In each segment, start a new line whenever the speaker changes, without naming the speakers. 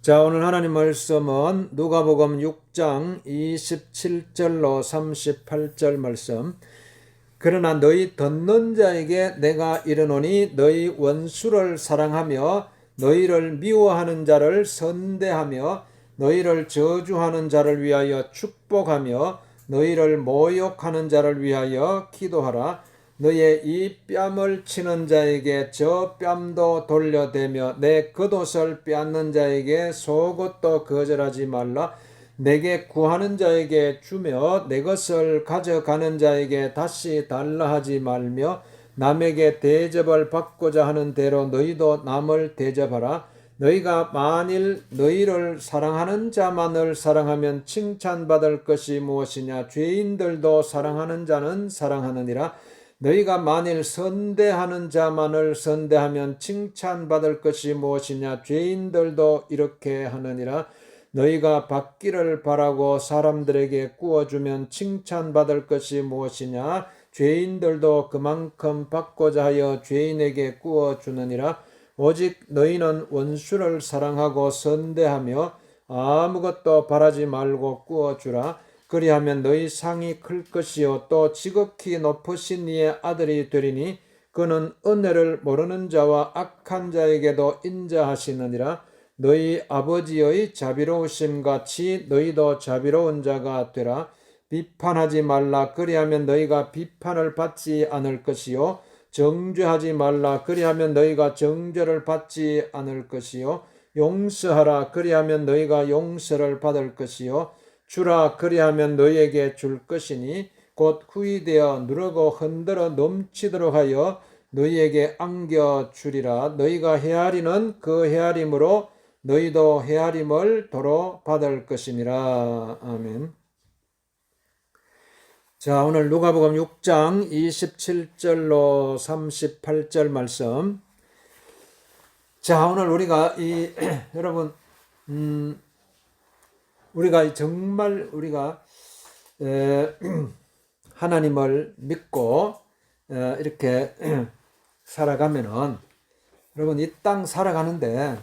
자, 오늘 하나님 말씀은 누가복음 6장 27절로 38절 말씀. 그러나 너희 듣는 자에게 내가 이르노니 너희 원수를 사랑하며 너희를 미워하는 자를 선대하며 너희를 저주하는 자를 위하여 축복하며 너희를 모욕하는 자를 위하여 기도하라. 너의 이 뺨을 치는 자에게 저 뺨도 돌려대며 내 겉옷을 빼앗는 자에게 속옷도 거절하지 말라. 내게 구하는 자에게 주며 내 것을 가져가는 자에게 다시 달라 하지 말며 남에게 대접을 받고자 하는 대로 너희도 남을 대접하라. 너희가 만일 너희를 사랑하는 자만을 사랑하면 칭찬받을 것이 무엇이냐. 죄인들도 사랑하는 자는 사랑하느니라. 너희가 만일 선대하는 자만을 선대하면 칭찬받을 것이 무엇이냐. 죄인들도 이렇게 하느니라. 너희가 받기를 바라고 사람들에게 구워주면 칭찬받을 것이 무엇이냐. 죄인들도 그만큼 받고자 하여 죄인에게 구워주느니라. 오직 너희는 원수를 사랑하고 선대하며 아무것도 바라지 말고 구워주라. 그리하면 너희 상이 클 것이요 또 지극히 높으신 이의 아들이 되리니 그는 은혜를 모르는 자와 악한 자에게도 인자하시느니라. 너희 아버지의 자비로우심 같이 너희도 자비로운 자가 되라. 비판하지 말라. 그리하면 너희가 비판을 받지 않을 것이요 정죄하지 말라. 그리하면 너희가 정죄를 받지 않을 것이요 용서하라. 그리하면 너희가 용서를 받을 것이요 주라. 그리하면 너희에게 줄 것이니 곧 후이되어 누르고 흔들어 넘치도록 하여 너희에게 안겨 주리라. 너희가 헤아리는 그 헤아림으로 너희도 헤아림을 도로 받을 것이니라. 아멘. 자, 오늘 누가복음 6장 27절로 38절 말씀. 자, 오늘 우리가 여러분 우리가 정말 하나님을 믿고 이렇게 살아가면은 여러분 이 땅 살아가는데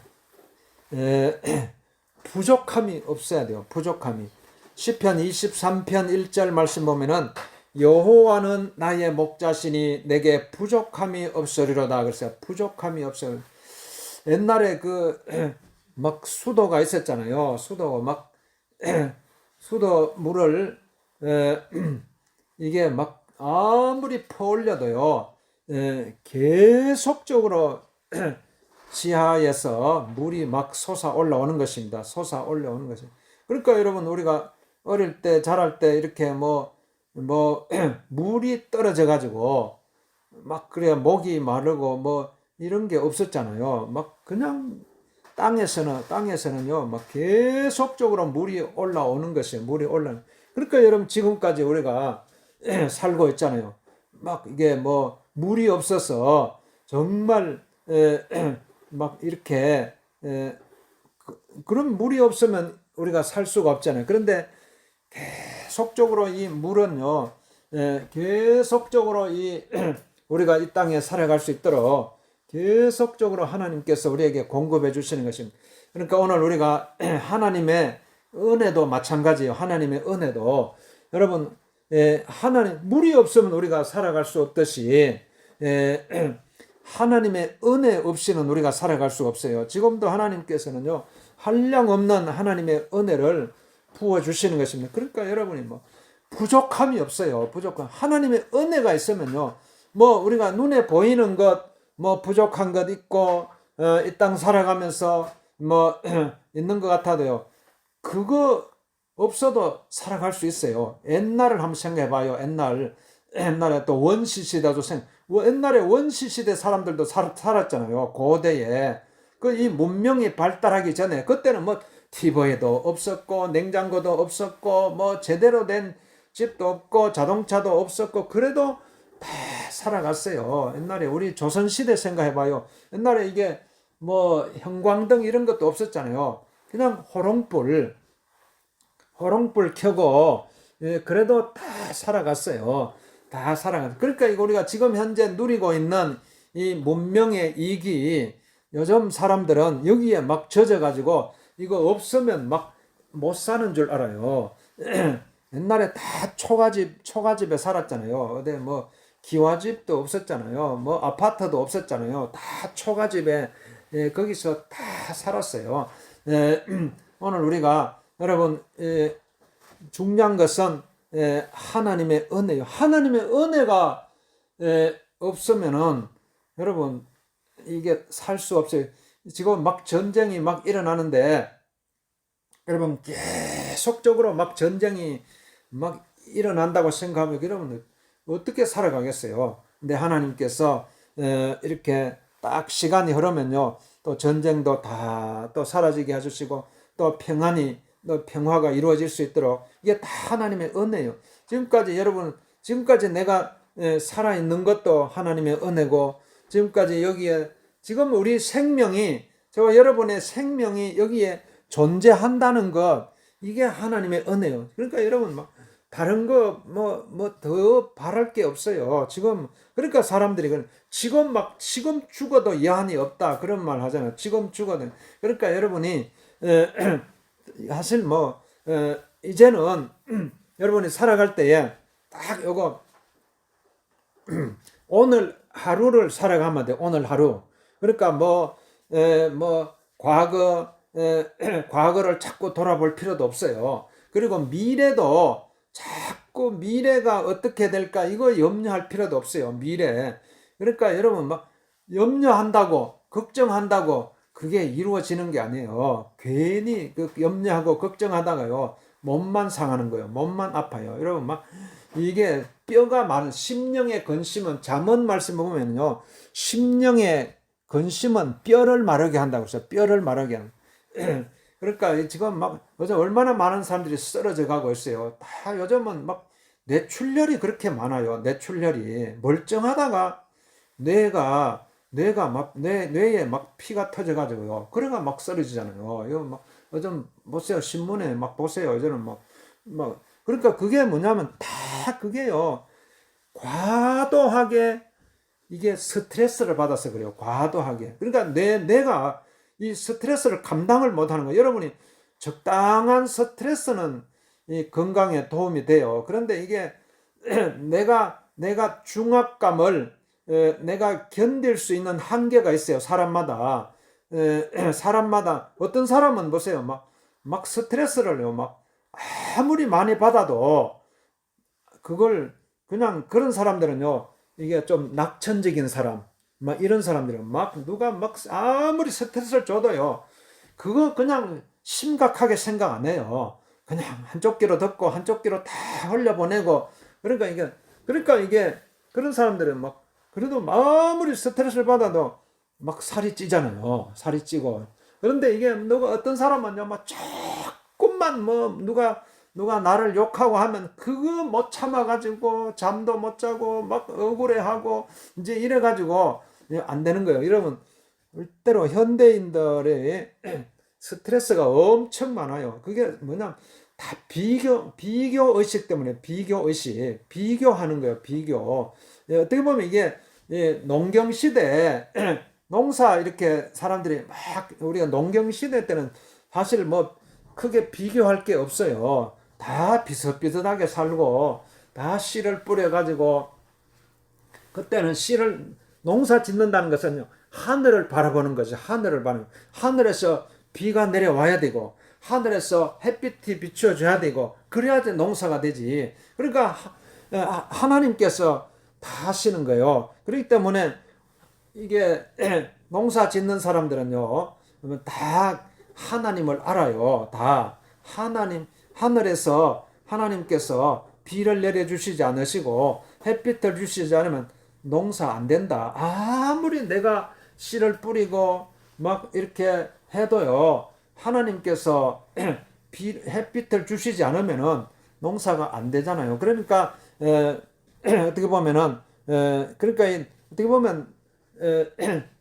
부족함이 없어야 돼요. 부족함이. 시편 23편 1절 말씀 보면은 여호와는 나의 목자시니 내게 부족함이 없으리로다. 그랬어요. 부족함이 없어요. 옛날에 막 수도가 있었잖아요. 수도 물을 이게 막 아무리 퍼올려도요 계속적으로 지하에서 물이 막 솟아 올라오는 것입니다. 솟아 올라오는 것입니다. 그러니까 여러분 우리가 어릴 때 자랄 때 이렇게 물이 떨어져 가지고 막 그래야 목이 마르고 이런 게 없었잖아요. 막 그냥 땅에서는요 막 계속적으로 물이 올라오는 것이에요. 물이 올라오는. 그러니까 여러분 지금까지 우리가 살고 있잖아요. 막 이게 물이 없어서 정말 막 이렇게 그런 물이 없으면 우리가 살 수가 없잖아요. 그런데 계속적으로 이 물은요 계속적으로 우리가 이 땅에 살아갈 수 있도록 계속적으로 하나님께서 우리에게 공급해 주시는 것입니다. 그러니까 오늘 우리가 하나님의 은혜도 마찬가지예요. 하나님의 은혜도 여러분 하나님 물이 없으면 우리가 살아갈 수 없듯이 하나님의 은혜 없이는 우리가 살아갈 수 없어요. 지금도 하나님께서는요 한량없는 하나님의 은혜를 부어주시는 것입니다. 그러니까 여러분이 부족함이 없어요. 부족함. 하나님의 은혜가 있으면요 우리가 눈에 보이는 것 부족한 것 있고 이 땅 살아가면서 있는 것 같아도요 그거 없어도 살아갈 수 있어요. 옛날을 한번 생각해 봐요. 옛날에 또 원시시대도 옛날에 원시시대 사람들도 살았잖아요. 고대에. 이 문명이 발달하기 전에, 그때는 TV도 없었고, 냉장고도 없었고, 제대로 된 집도 없고, 자동차도 없었고, 그래도 다 살아갔어요. 옛날에 우리 조선시대 생각해봐요. 옛날에 이게 형광등 이런 것도 없었잖아요. 그냥 호롱불 켜고, 그래도 다 살아갔어요. 다 살아갔어요. 그러니까 우리가 지금 현재 누리고 있는 이 문명의 이익이 요즘 사람들은 여기에 막 젖어가지고 이거 없으면 막 못 사는 줄 알아요. 옛날에 다 초가집에 살았잖아요. 어디 뭐 기와집도 없었잖아요. 뭐 아파트도 없었잖아요. 다 초가집에 거기서 다 살았어요. 오늘 우리가 여러분 중요한 것은 하나님의 은혜요. 하나님의 은혜가 없으면은 여러분 이게 살 수 없어요. 지금 막 전쟁이 막 일어나는데 여러분 계속적으로 막 전쟁이 막 일어난다고 생각하면 여러분 어떻게 살아가겠어요? 근데 하나님께서 이렇게 딱 시간이 흐르면요 또 전쟁도 다 또 사라지게 해주시고 또 평화가 이루어질 수 있도록 이게 다 하나님의 은혜예요. 지금까지 내가 살아있는 것도 하나님의 은혜고 지금까지 여기에 지금 우리 생명이 저와 여러분의 생명이 여기에 존재한다는 것 이게 하나님의 은혜요. 그러니까 여러분 막 다른 거 뭐 더 바랄 게 없어요. 지금 그러니까 사람들이 지금 죽어도 여한이 없다 그런 말 하잖아요. 지금 죽어도 그러니까 여러분이 사실 이제는 여러분이 살아갈 때에 딱 요거 오늘 하루를 살아가면 돼. 오늘 하루. 그러니까 과거를 자꾸 돌아볼 필요도 없어요. 그리고 미래도 자꾸 미래가 어떻게 될까 이거 염려할 필요도 없어요. 미래. 그러니까 여러분 막 염려한다고 걱정한다고 그게 이루어지는 게 아니에요. 괜히 그 염려하고 걱정하다가요 몸만 상하는 거예요. 몸만 아파요. 여러분 막 이게 뼈가 많은 심령의 근심은 잠언 말씀 보면요 심령의 근심은 뼈를 마르게 한다고 했어요. 뼈를 마르게 하는. 그러니까 지금 막 요즘 얼마나 많은 사람들이 쓰러져 가고 있어요. 다 요즘은 막 뇌출혈이 그렇게 많아요. 뇌출혈이 멀쩡하다가 뇌가 막 뇌에 막 피가 터져 가지고요. 그래가 막 쓰러지잖아요. 이거 막 요즘 보세요. 신문에 막 보세요. 요즘은 막 그러니까 그게 뭐냐면 다 그게요. 과도하게 이게 스트레스를 받아서 그래요. 과도하게. 그러니까 내가 이 스트레스를 감당을 못하는 거예요. 여러분이 적당한 스트레스는 이 건강에 도움이 돼요. 그런데 이게 내가 중압감을 내가 견딜 수 있는 한계가 있어요. 사람마다 어떤 사람은 보세요. 막 스트레스를요. 막 아무리 많이 받아도 그걸 그냥 그런 사람들은요. 이게 좀 낙천적인 사람, 막 이런 사람들은 막 누가 막 아무리 스트레스를 줘도요. 그거 그냥 심각하게 생각 안 해요. 그냥 한쪽 귀로 듣고 한쪽 귀로 다 흘려보내고 그러니까 이게 그런 사람들은 막 그래도 아무리 스트레스를 받아도 막 살이 찌잖아요. 살이 찌고. 그런데 이게 누가 어떤 사람은요, 막 조금만 누가 나를 욕하고 하면 그거 못 참아가지고 잠도 못 자고 막 억울해하고 이제 이래가지고 안 되는 거예요. 여러분 때로 현대인들의 스트레스가 엄청 많아요. 그게 뭐냐 다 비교 의식 때문에 비교하는 거예요. 비교. 어떻게 보면 이게 농경 시대 농사 이렇게 사람들이 막 우리가 농경 시대 때는 사실 뭐 크게 비교할 게 없어요. 다 비슷비슷하게 살고 다 씨를 뿌려가지고 그때는 농사 짓는다는 것은요 하늘을 바라보는 거죠. 하늘에서 비가 내려와야 되고 하늘에서 햇빛이 비춰줘야 되고 그래야지 농사가 되지. 그러니까 하나님께서 다 하시는 거예요. 그렇기 때문에 이게 농사 짓는 사람들은요 다 하나님을 알아요. 다 하늘에서 하나님께서 비를 내려주시지 않으시고 햇빛을 주시지 않으면 농사 안 된다. 아무리 내가 씨를 뿌리고 막 이렇게 해도요 하나님께서 햇빛을 주시지 않으면은 농사가 안 되잖아요. 그러니까 어떻게 보면은 어떻게 보면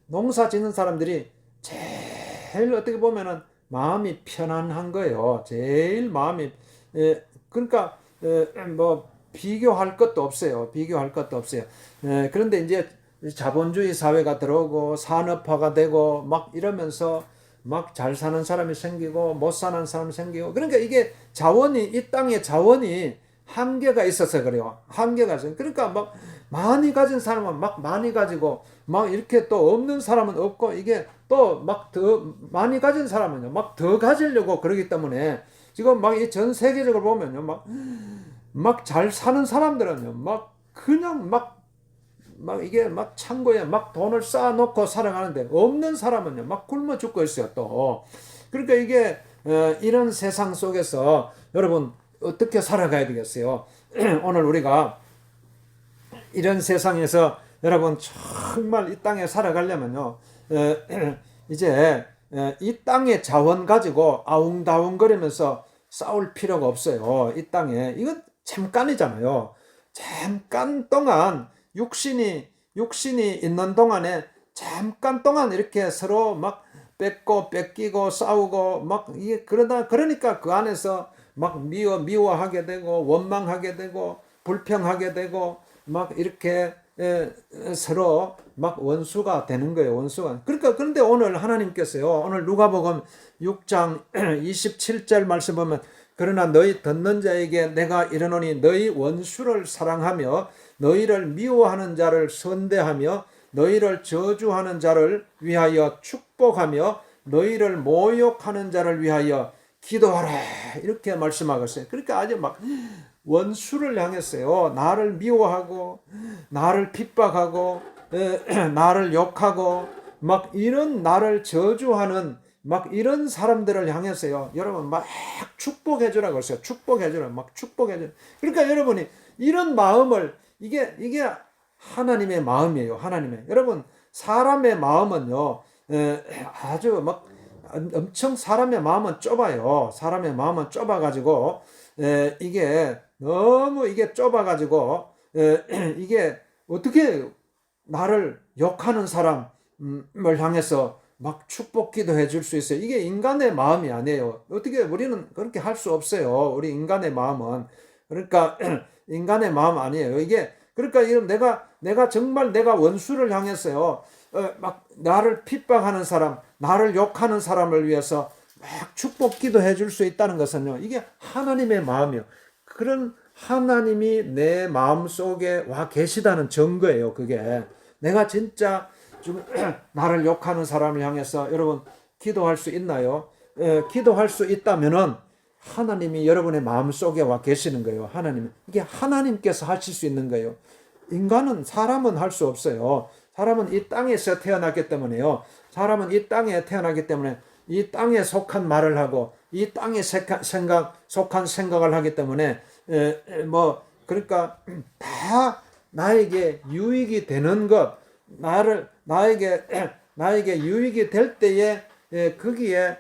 농사 짓는 사람들이 제일 어떻게 보면은 마음이 편안한 거예요. 제일 마음이 그러니까 뭐 비교할 것도 없어요. 그런데 이제 자본주의 사회가 들어오고 산업화가 되고 막 이러면서 막 잘 사는 사람이 생기고 못 사는 사람이 생기고. 그러니까 이게 자원이, 이 땅의 자원이 한계가 있어서 그래요. 한계가 있어요. 그러니까 막 많이 가진 사람은 막 많이 가지고 막 이렇게 또 없는 사람은 없고, 이게 또 막 더 많이 가진 사람은요 막 더 가지려고 그러기 때문에 지금 막 이 전 세계적으로 보면요 막 잘 사는 사람들은요 막 그냥 막 이게 막 창고에 막 돈을 쌓아놓고 살아가는데, 없는 사람은요 막 굶어 죽고 있어요 또. 그러니까 이게 이런 세상 속에서 여러분 어떻게 살아가야 되겠어요? 오늘 우리가 이런 세상에서 여러분 정말 이 땅에 살아가려면요 이제 이 땅의 자원 가지고 아웅다웅거리면서 싸울 필요가 없어요. 이 땅에 이건 잠깐이잖아요. 잠깐 동안 육신이 있는 동안에 잠깐 동안 이렇게 서로 막 뺏고 뺏기고 싸우고 막 이게 그러니까 그 안에서 막 미워하게 되고 원망하게 되고 불평하게 되고 막 이렇게 서로 막 원수가 되는 거예요. 원수가. 그러니까 그런데 오늘 하나님께서요. 오늘 누가복음 6장 27절 말씀 보면, 그러나 너희 듣는 자에게 내가 이르노니 너희 원수를 사랑하며 너희를 미워하는 자를 선대하며 너희를 저주하는 자를 위하여 축복하며 너희를 모욕하는 자를 위하여 기도하라, 이렇게 말씀하고 있어요. 그러니까 아주 막 원수를 향했어요. 나를 미워하고 나를 핍박하고 나를 욕하고 막 이런 나를 저주하는 막 이런 사람들을 향해서요 여러분 막 축복해 주라고 했어요. 축복해 주라, 막 축복해 주라. 그러니까 여러분이 이런 마음을, 이게 하나님의 마음이에요. 하나님의. 여러분 사람의 마음은요 아주 막 엄청, 사람의 마음은 좁아요. 사람의 마음은 좁아가지고 이게 너무 이게 좁아가지고 이게 어떻게 나를 욕하는 사람을 향해서 막 축복 기도해 줄 수 있어요. 이게 인간의 마음이 아니에요. 어떻게 우리는 그렇게 할 수 없어요. 우리 인간의 마음은. 그러니까 인간의 마음 아니에요. 이게 그러니까 이런 내가 정말 내가 원수를 향해서요 막 나를 핍박하는 사람, 나를 욕하는 사람을 위해서 막 축복 기도해 줄 수 있다는 것은요 이게 하나님의 마음이요. 그런 하나님이 내 마음 속에 와 계시다는 증거예요. 그게 내가 진짜 좀 나를 욕하는 사람을 향해서 여러분 기도할 수 있나요? 기도할 수 있다면은 하나님이 여러분의 마음 속에 와 계시는 거예요. 하나님, 이게 하나님께서 하실 수 있는 거예요. 인간은, 사람은 할 수 없어요. 사람은 이 땅에서 태어났기 때문에요. 사람은 이 땅에 태어났기 때문에 이 땅에 속한 말을 하고 이 땅에 속한 생각을 하기 때문에 뭐 그러니까 다 나에게 유익이 되는 것, 나에게 유익이 될 때에 거기에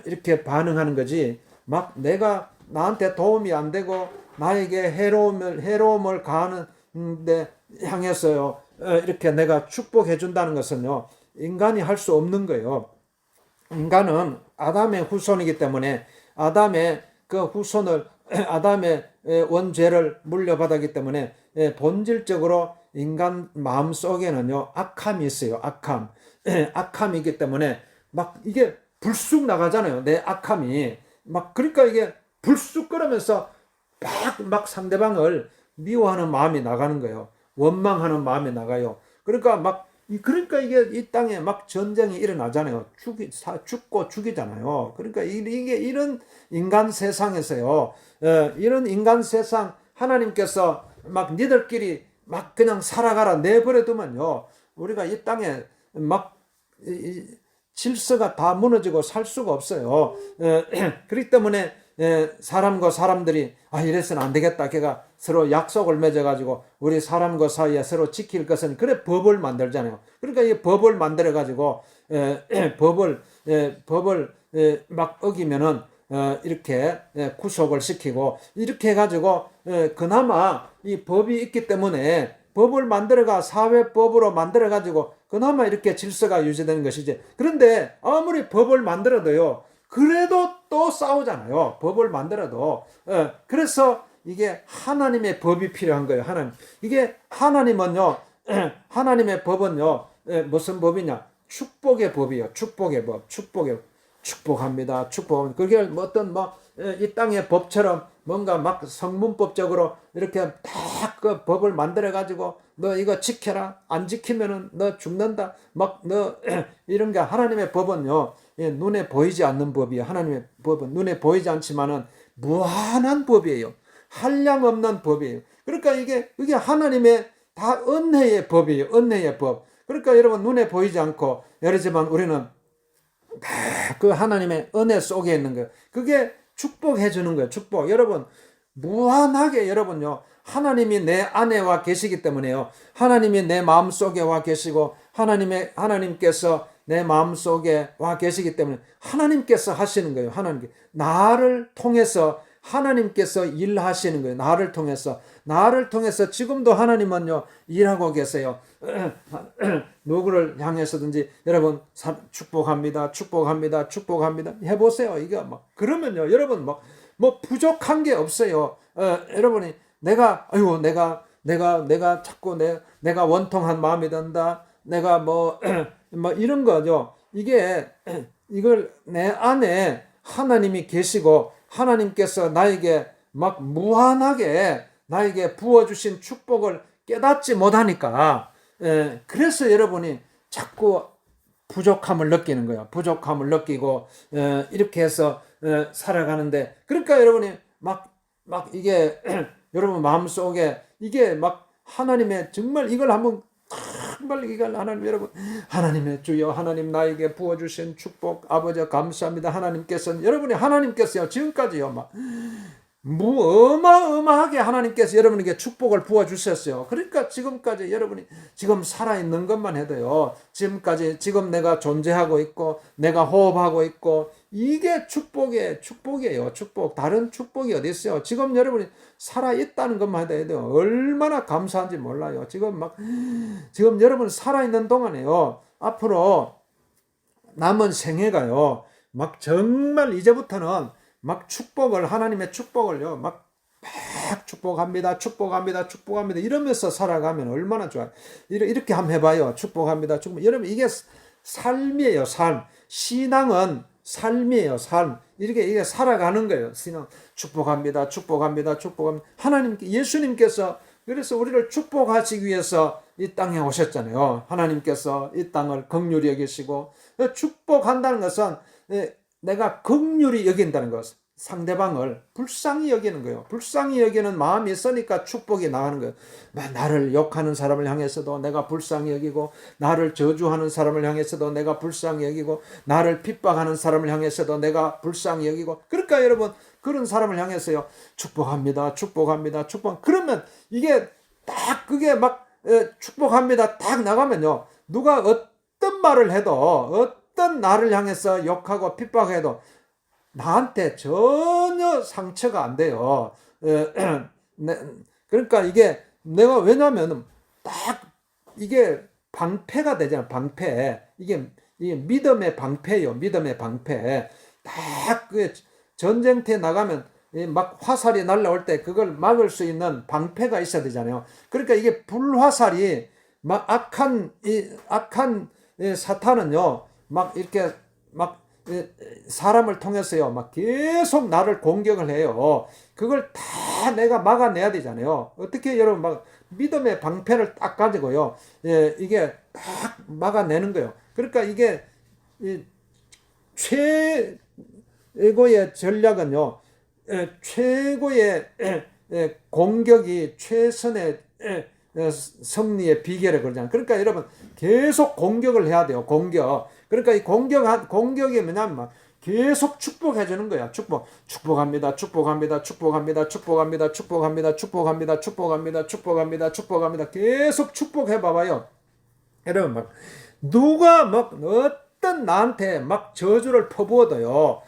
이렇게 반응하는 거지, 막 내가 나한테 도움이 안 되고 나에게 해로움을 가하는데 향해서요 이렇게 내가 축복해 준다는 것은요 인간이 할 수 없는 거예요. 인간은 아담의 후손이기 때문에 아담의 그 후손을 아담의 원죄를 물려받았기 때문에 본질적으로 인간 마음 속에는요 악함이 있어요. 악함이기 때문에 막 이게 불쑥 나가잖아요. 내 악함이 막, 그러니까 이게 불쑥 끓으면서 막 상대방을 미워하는 마음이 나가는 거예요. 원망하는 마음이 나가요. 그러니까 이게 이 땅에 막 전쟁이 일어나잖아요. 죽고 죽이잖아요. 그러니까 이게 이런 인간 세상에서요. 이런 인간 세상 하나님께서 막 니들끼리 막 그냥 살아가라 내버려 두면요. 우리가 이 땅에 막 질서가 다 무너지고 살 수가 없어요. 그렇기 때문에 사람과 사람들이 이래서는 안 되겠다. 걔가 서로 약속을 맺어가지고 우리 사람과 사이에 서로 지킬 것은, 그래 법을 만들잖아요. 그러니까 이 법을 만들어가지고 법을 막 어기면은 이렇게 구속을 시키고 이렇게 해가지고 그나마 이 법이 있기 때문에 법을 만들어가 사회법으로 만들어가지고 그나마 이렇게 질서가 유지되는 것이지. 그런데 아무리 법을 만들어도요 그래도 또 싸우잖아요. 법을 만들어도. 그래서 이게 하나님의 법이 필요한 거예요. 이게 하나님은요 하나님의 법은요 무슨 법이냐, 축복의 법이에요. 축복의 법. 축복합니다. 축복합니다. 그게 뭐 어떤 이 땅의 법처럼 뭔가 막 성문법적으로 이렇게 딱 그 법을 만들어 가지고 너 이거 지켜라. 안 지키면은 너 죽는다. 막 너 이런 게 하나님의 법은요. 눈에 보이지 않는 법이에요. 하나님의 법은 눈에 보이지 않지만은 무한한 법이에요. 한량 없는 법이에요. 그러니까 이게 하나님의 다 은혜의 법이에요. 은혜의 법. 그러니까 여러분 눈에 보이지 않고 여러지만 우리는 다 그 하나님의 은혜 속에 있는 거예요. 그게 축복해 주는 거예요. 축복. 여러분 무한하게 여러분요. 하나님이 내 안에 와 계시기 때문에요. 하나님이 내 마음 속에 와 계시고 하나님께서 내 마음 속에 와 계시기 때문에 하나님께서 하시는 거예요. 하나님께 나를 통해서 하나님께서 일하시는 거예요. 나를 통해서 지금도 하나님은요 일하고 계세요. 누구를 향해서든지 여러분 축복합니다, 축복합니다, 축복합니다 해보세요. 이게 막 그러면요 여러분 뭐 부족한 게 없어요. 여러분이 내가 자꾸 내가 원통한 마음이 든다. 내가 뭐 이런 거죠. 이걸 내 안에 하나님이 계시고 하나님께서 나에게 막 무한하게 나에게 부어주신 축복을 깨닫지 못하니까 그래서 여러분이 자꾸 부족함을 느끼는 거예요. 부족함을 느끼고 이렇게 해서 살아가는데 그러니까 여러분이 막 이게 여러분 마음속에 이게 막 하나님의 정말 이걸 한번 정말 이걸 하나님 여러분 하나님의 주여 하나님 나에게 부어주신 축복 아버지 감사합니다. 하나님께서요 지금까지요 막 어마어마하게 하나님께서 여러분에게 축복을 부어주셨어요. 그러니까 지금까지 여러분이 지금 살아있는 것만 해도요 지금 내가 존재하고 있고 내가 호흡하고 있고 이게 축복이에요. 축복. 다른 축복이 어디 있어요? 지금 여러분이 살아있다는 것만 해도 얼마나 감사한지 몰라요. 지금 여러분 살아있는 동안에요 앞으로 남은 생애가요 막 정말 이제부터는 막 하나님의 축복을요 막 축복합니다 이러면서 살아가면 얼마나 좋아요. 이렇게 한번 해봐요. 축복합니다. 여러분 이게 삶이에요. 신앙은 삶이에요. 이게 살아가는 거예요. 신앙 축복합니다. 예수님께서 그래서 우리를 축복하시기 위해서 이 땅에 오셨잖아요. 하나님께서 이 땅을 긍휼히 여기시고 축복한다는 것은 내가 긍휼히 여긴다는 것, 상대방을 불쌍히 여기는 거예요. 불쌍히 여기는 마음이 있으니까 축복이 나가는 거예요. 나를 욕하는 사람을 향해서도 내가 불쌍히 여기고 나를 저주하는 사람을 향해서도 내가 불쌍히 여기고 나를 핍박하는 사람을 향해서도 내가 불쌍히 여기고 그러니까 여러분 그런 사람을 향해서요 축복합니다. 그러면 이게 딱 그게 막 축복합니다 딱 나가면요 누가 어떤 말을 해도 어떤 나를 향해서 욕하고 핍박해도 나한테 전혀 상처가 안 돼요. 그러니까 이게 내가 왜냐면 딱 이게 방패가 되잖아. 방패. 이게 믿음의 방패예요. 믿음의 방패. 딱 그 전쟁터에 나가면 막 화살이 날라올 때 그걸 막을 수 있는 방패가 있어야 되잖아요. 그러니까 이게 불화살이 막 악한 사탄은요. 막 이렇게 막 사람을 통해서요 막 계속 나를 공격을 해요. 그걸 다 내가 막아내야 되잖아요. 어떻게 여러분 막 믿음의 방패를 딱 가지고요 이게 딱 막아내는 거예요. 그러니까 이게 최고의 전략은요 최고의 공격이 최선의 승리의 비결을 그러잖아요. 그러니까 여러분 계속 공격을 해야 돼요. 그러니까 이 공격이 뭐냐면 계속 축복해 주는 거야. 축복합니다. 계속 축복해 봐봐요. 여러분 누가 어떤 나한테 저주를 퍼부어도요.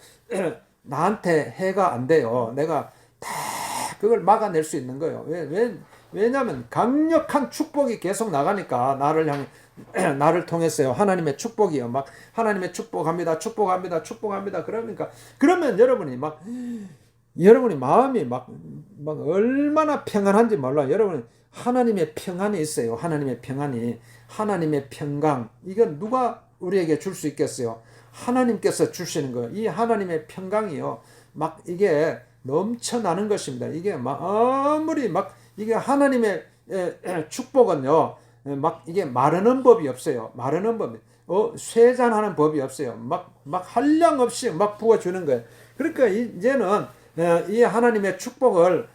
나한테 해가 안 돼요. 내가 다 그걸 막아낼 수 있는 거예요. 왜냐하면 강력한 축복이 계속 나가니까 나를 통해서요. 하나님의 축복이요. 하나님의 축복합니다. 그러면 여러분이 마음이 얼마나 평안한지 몰라요. 여러분 하나님의 평안이 있어요. 하나님의 평강. 이건 누가 우리에게 줄 수 있겠어요? 하나님께서 주시는 거예요. 이 하나님의 평강이요. 막 이게 넘쳐나는 것입니다. 이게 막 아무리 막 이게 하나님의 축복은요. 막 이게 마르는 법이 없어요. 마르는 법이. 쇠잔하는 법이 없어요. 막 한량 없이 막 부어주는 거예요. 그러니까 이제는 이 하나님의 축복을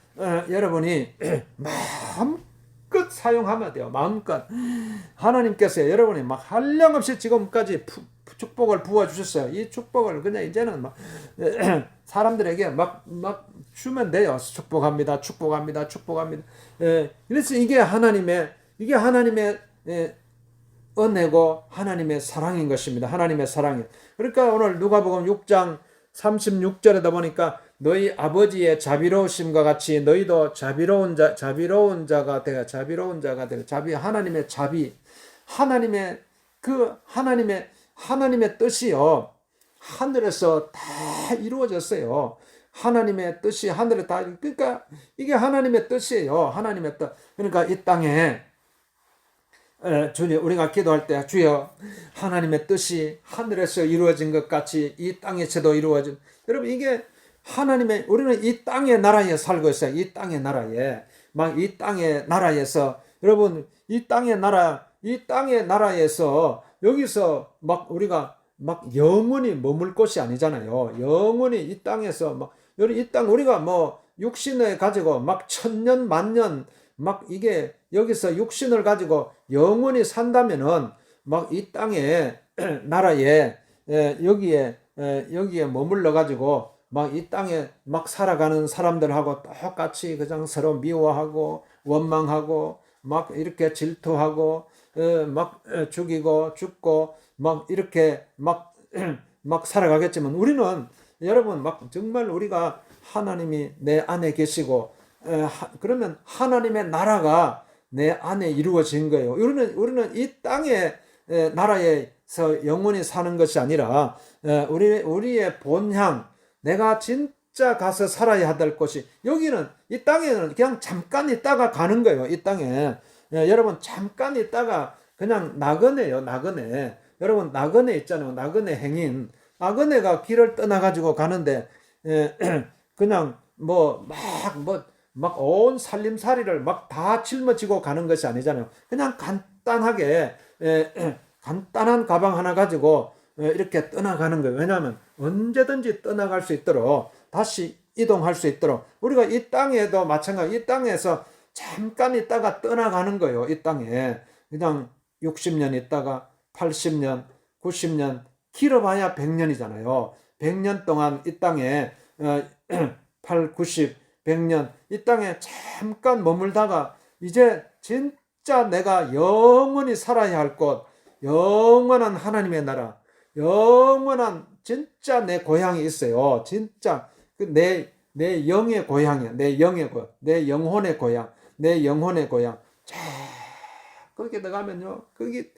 여러분이 마음껏 사용하면 돼요. 마음껏. 하나님께서 여러분이 막 한량없이 지금까지 축복을 부어주셨어요. 이 축복을 그냥 이제는 막 사람들에게 막 주면 돼요. 축복합니다. 축복합니다. 축복합니다. 그래서 이게 하나님의 은혜고 하나님의 사랑인 것입니다. 하나님의 사랑이. 그러니까 오늘 누가복음 6장 36절에다 보니까 너희 아버지의 자비로우심과 같이 너희도 자비로운 자가 되어 하나님의 자비, 하나님의 뜻이요 하늘에서 다 이루어졌어요. 하나님의 뜻이 하늘에 다, 그러니까 이게 하나님의 뜻이에요. 하나님의 뜻. 그러니까 이 땅에 주님, 우리가 기도할 때 주여 하나님의 뜻이 하늘에서 이루어진 것 같이 이 땅에서도 이루어진, 여러분 이게 우리는 이 땅의 나라에 살고 있어요. 이 땅의 나라에 이 땅의 나라에서 여러분 이 땅의 나라에서 여기서 우리가 영원히 머물 곳이 아니잖아요. 영원히 이 땅에서 이 땅 우리가 육신을 가지고 천년 만년 이게 여기서 육신을 가지고 영원히 산다면은 이 땅의 나라에 여기에 머물러 가지고 이 땅에 살아가는 사람들하고 똑같이 그냥 서로 미워하고 원망하고 이렇게 질투하고 죽이고 죽고 이렇게 살아가겠지만 우리는 여러분 정말 우리가 하나님이 내 안에 계시고 그러면 하나님의 나라가 내 안에 이루어진 거예요. 우리는 이 땅의 나라에서 영원히 사는 것이 아니라 우리의 본향, 내가 진짜 가서 살아야 될 곳이, 여기는 이 땅에는 그냥 잠깐 있다가 가는 거예요. 이 땅에 여러분 잠깐 있다가 그냥 나그네요. 나그네. 여러분 나그네 있잖아요. 나그네 행인. 나그네가 길을 떠나가지고 가는데 그냥 온 살림살이를 다 짊어지고 가는 것이 아니잖아요. 그냥 간단하게 간단한 가방 하나 가지고 이렇게 떠나가는 거예요. 왜냐하면 언제든지 떠나갈 수 있도록, 다시 이동할 수 있도록. 우리가 이 땅에도 마찬가지, 이 땅에서 잠깐 있다가 떠나가는 거예요. 이 땅에 그냥 60년 있다가 80년 90년, 길어봐야 100년이잖아요 100년 동안 이 땅에 8, 90, 100년 이 땅에 잠깐 머물다가 이제 진짜 내가 영원히 살아야 할 곳, 영원한 하나님의 나라, 영원한 진짜 내 고향이 있어요. 진짜 내 영의 고향이야. 내 영혼의 고향, 내 영혼의 고향. 자, 거기에 들어가면요, 그게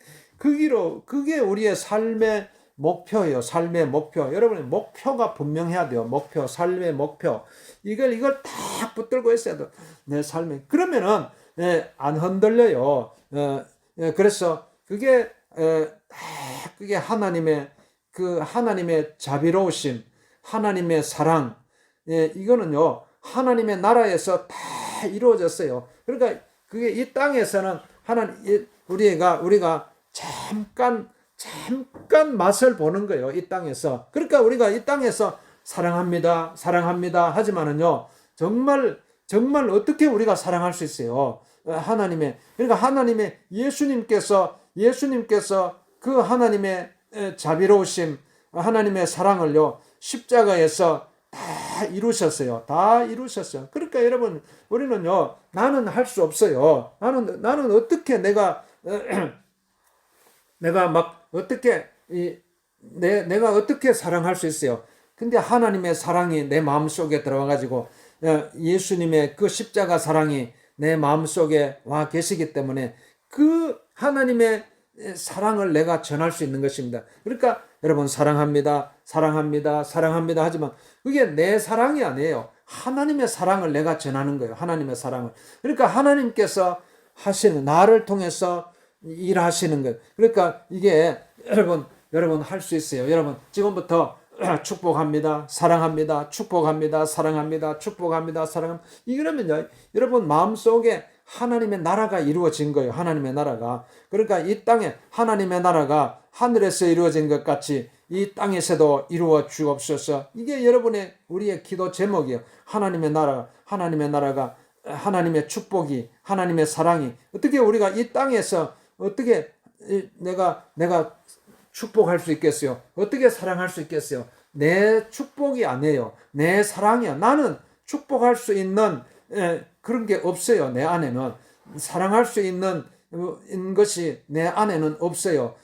우리의 삶의 목표예요. 삶의 목표. 여러분의 목표가 분명해야 돼요. 목표, 삶의 목표. 이걸 딱 붙들고 있어야 돼요. 내 삶에. 그러면은 안 흔들려요. 그래서 그게 하나님의 자비로우심, 하나님의 사랑. 이거는요, 하나님의 나라에서 다 이루어졌어요. 그러니까 그게 이 땅에서는 우리가 잠깐 맛을 보는 거예요. 이 땅에서. 그러니까 우리가 이 땅에서 사랑합니다 하지만은요, 정말 어떻게 우리가 사랑할 수 있어요? 그러니까 하나님의 예수님께서 그 하나님의 자비로우심, 하나님의 사랑을요, 십자가에서 다 이루셨어요. 그러니까 여러분, 우리는요, 나는 할 수 없어요. 나는 어떻게 내가 어떻게 사랑할 수 있어요? 근데 하나님의 사랑이 내 마음속에 들어와가지고 예수님의 그 십자가 사랑이 내 마음속에 와 계시기 때문에 그 하나님의 사랑을 내가 전할 수 있는 것입니다. 그러니까 여러분, 사랑합니다 하지만 그게 내 사랑이 아니에요. 하나님의 사랑을 내가 전하는 거예요. 하나님의 사랑을. 그러니까 하나님께서 나를 통해서 일하시는 거예요. 그러니까 이게 여러분, 여러분 할 수 있어요. 여러분 지금부터 축복합니다. 사랑합니다. 축복합니다. 사랑합니다. 축복합니다. 사랑합니다. 이러면요. 여러분 마음속에 하나님의 나라가 이루어진 거예요. 하나님의 나라가. 그러니까 이 땅에 하나님의 나라가 하늘에서 이루어진 것 같이 이 땅에서도 이루어 주옵소서. 이게 여러분의 우리의 기도 제목이에요. 하나님의 나라가 하나님의 축복이 하나님의 사랑이 어떻게 우리가 이 땅에서 어떻게 내가 축복할 수 있겠어요? 어떻게 사랑할 수 있겠어요? 내 축복이 아니에요. 내 사랑이야. 나는 축복할 수 있는 그런 게 없어요. 내 안에는 사랑할 수 있는 것이 내 안에는 없어요.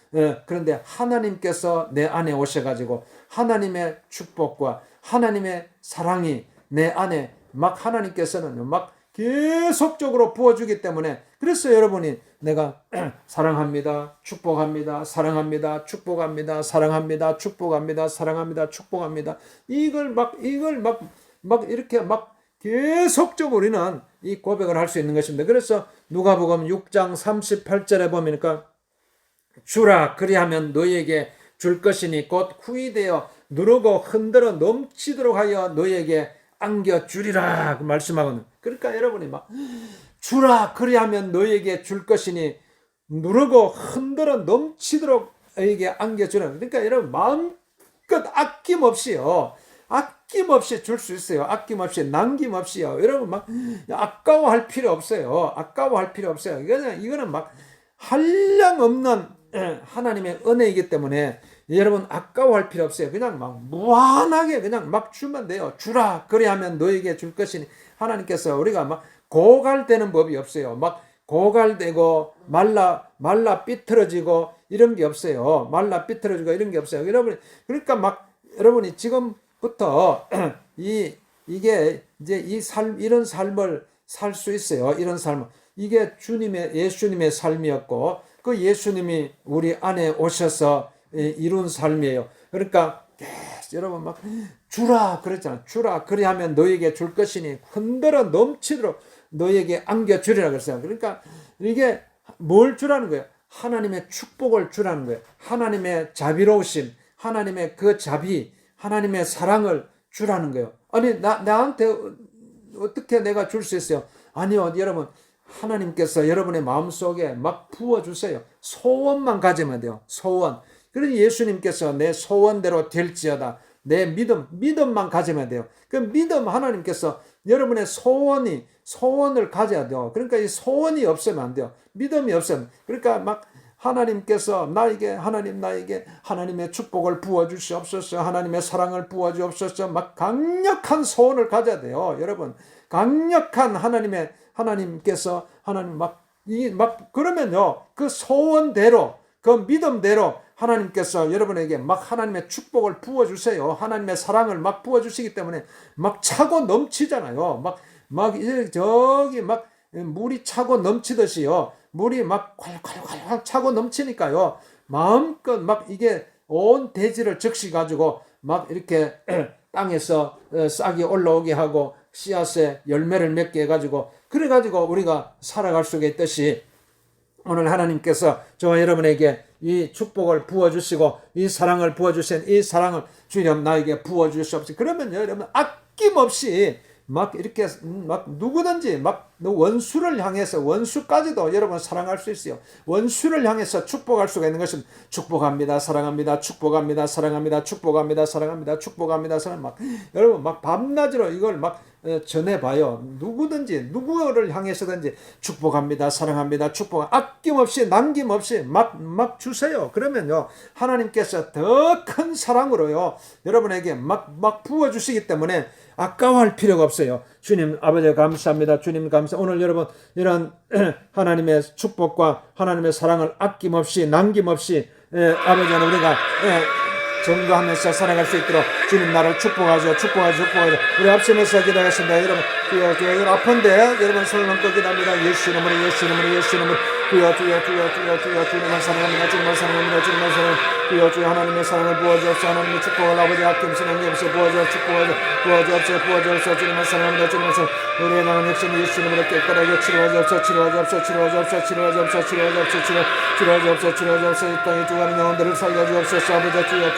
그런데 하나님께서 내 안에 오셔가지고 하나님의 축복과 하나님의 사랑이 내 안에 막 하나님께서는 막 계속적으로 부어주기 때문에 그래서 여러분이 내가 사랑합니다, 축복합니다, 사랑합니다, 축복합니다, 사랑합니다, 축복합니다, 사랑합니다, 축복합니다. 이걸 막 이렇게 막 계속적으로 우리는 이 고백을 할 수 있는 것입니다. 그래서 누가복음 6장 38절에 보니까 주라 그리하면 너희에게 줄 것이니 곧 후이되어 누르고 흔들어 넘치도록 하여 너희에게 안겨주리라 그 말씀하거든요. 그러니까 여러분이 막 주라 그리하면 너희에게 줄 것이니 누르고 흔들어 넘치도록 너희에게 안겨주라. 그러니까 여러분 마음껏 아낌없이요. 아낌없이 줄 수 있어요. 아낌없이 남김없이요. 여러분 막 아까워할 필요 없어요. 아까워할 필요 없어요. 이거는 막 한량 없는 하나님의 은혜이기 때문에 여러분 아까워할 필요 없어요. 그냥 막 무한하게 그냥 막 주면 돼요. 주라 그리하면 너에게 줄 것이니 하나님께서 우리가 막 고갈되는 법이 없어요. 막 고갈되고 말라 삐뚤어지고 이런 게 없어요. 말라 삐뚤어지고 이런 게 없어요. 여러분 그러니까 막 여러분이 지금부터 이게 이제 이런 삶을 살 수 있어요. 이런 삶을 이게 예수님의 삶이었고 그 예수님이 우리 안에 오셔서 이룬 삶이에요. 그러니까 여러분 막 주라 그랬잖아. 주라 그리하면 너에게 줄 것이니 흔들어 넘치도록 너에게 안겨주리라 그랬어요. 그러니까 이게 뭘 주라는 거예요? 하나님의 축복을 주라는 거예요. 하나님의 자비로우심, 하나님의 그 자비, 하나님의 사랑을 주라는 거예요. 아니 나한테 어떻게 내가 줄 수 있어요? 아니요 여러분 하나님께서 여러분의 마음속에 막 부어주세요. 소원만 가지면 돼요. 소원. 그래서 예수님께서 내 소원대로 될지어다. 내 믿음만 가지면 돼요. 그 믿음 하나님께서 여러분의 소원을 가져야 돼요. 그러니까 이 소원이 없으면 안 돼요. 믿음이 없으면. 그러니까 막 하나님께서 하나님 나에게 하나님의 축복을 부어주시옵소서. 하나님의 사랑을 부어주옵소서. 막 강력한 소원을 가져야 돼요. 여러분 강력한 하나님께서 하나님 그러면요 그 소원대로 그 믿음대로 하나님께서 여러분에게 막 하나님의 축복을 부어주세요. 하나님의 사랑을 막 부어주시기 때문에 막 차고 넘치잖아요. 저기 막 물이 차고 넘치듯이요. 물이 막 콸콸콸 차고 넘치니까요. 마음껏 막 이게 온 대지를 적시 가지고 막 이렇게 땅에서 싹이 올라오게 하고 씨앗에 열매를 맺게 해가지고 그래가지고 우리가 살아갈 수가 있듯이 오늘 하나님께서 저와 여러분에게 이 축복을 부어주시고 이 사랑을 부어주신 이 사랑을 주님 나에게 부어주시옵소서. 그러면 여러분 아낌없이 막 이렇게 막 누구든지 막 원수를 향해서 원수까지도 여러분 사랑할 수 있어요. 원수를 향해서 축복할 수가 있는 것은 축복합니다, 사랑합니다, 축복합니다, 사랑합니다, 축복합니다, 사랑합니다, 축복합니다, 막 여러분 막 밤낮으로 이걸 막 전해봐요. 누구든지 누구를 향해서든지 축복합니다, 사랑합니다, 아낌없이 남김없이 막 주세요. 그러면요 하나님께서 더 큰 사랑으로요 여러분에게 막 부어주시기 때문에 아까워할 필요가 없어요. 주님 아버지 감사합니다. 주님 감사. 오늘 여러분 이런 하나님의 축복과 하나님의 사랑을 아낌없이 남김없이 아버지 우리가 전도하면서 살아갈 수 있도록 주님 나를 축복하죠. 우리 앞서면서 기도하겠습니다. 여러분 아픈데 여러분 손을 얹고 기도합니다. 예수 이름으로 주여 주님을 사랑합니다. 주님을 사랑합니다. 주님을 사랑합니다. 주여 하나님의 사랑을 부어주옵소서. 하나님의 축복을 아버지 아낌없이 넘김없이 부어주옵소서. 주님을 사랑합니다. 주님을 사랑합니다. 우리의 나는 역시 예수 이름으로 깨끗하게 치료하주옵소서. 이 땅에 죽어가는 영혼들을 살려주옵소서. 아버지 주여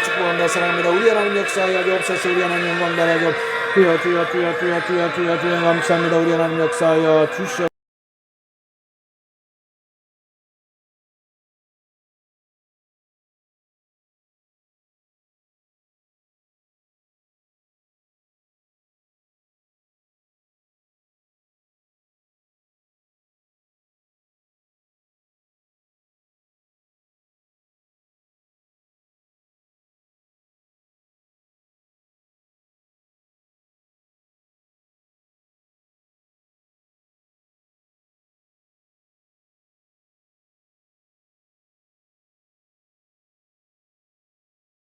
축복합니다. 사랑합니다. 우리 하나님 역사하여 주옵소서. 우리 하나님 영광 받아주옵소서. 주여 감사합니다. 우리 하나님 역사하여 주시옵소서.